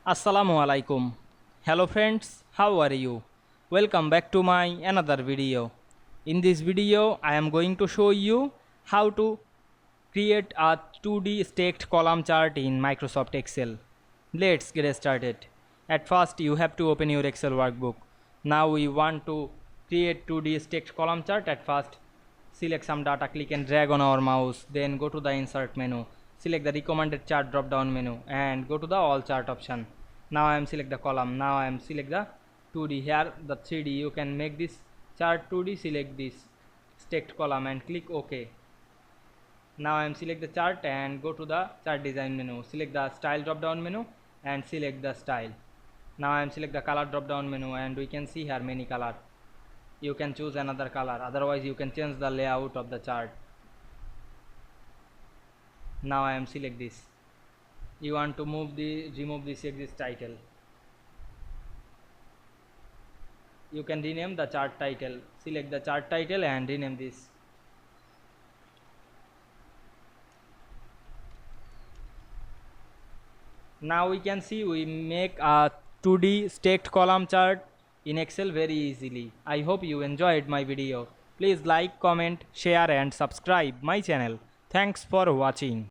Assalamu Walaikum. Hello friends, how are you? Welcome back to my another video. In this video, I am going to show you how to create a 2D stacked column chart in Microsoft Excel. Let's get started. At first, you have to open your Excel workbook. Now we want to create 2D stacked column chart. At first, select some data, click and drag on our mouse, then go to the insert menu, select the recommended chart drop down menu and go to the all chart option. Now I am select the column. Now I am select the 2D. Here the 3D, you can make this chart 2D. Select this stacked column and click OK. Now I am select the chart and go to the chart design menu, select the style drop down menu and select the style. Now I am select the color drop down menu and we can see here many color. You can choose another color, otherwise you can change the layout of the chart. Now I am select this. You want to remove this exist title. You can rename the chart title. Select the chart title and rename this. Now we can see we make a 2D stacked column chart in Excel very easily. I hope you enjoyed my video. Please like, comment, share and subscribe my channel. Thanks for watching.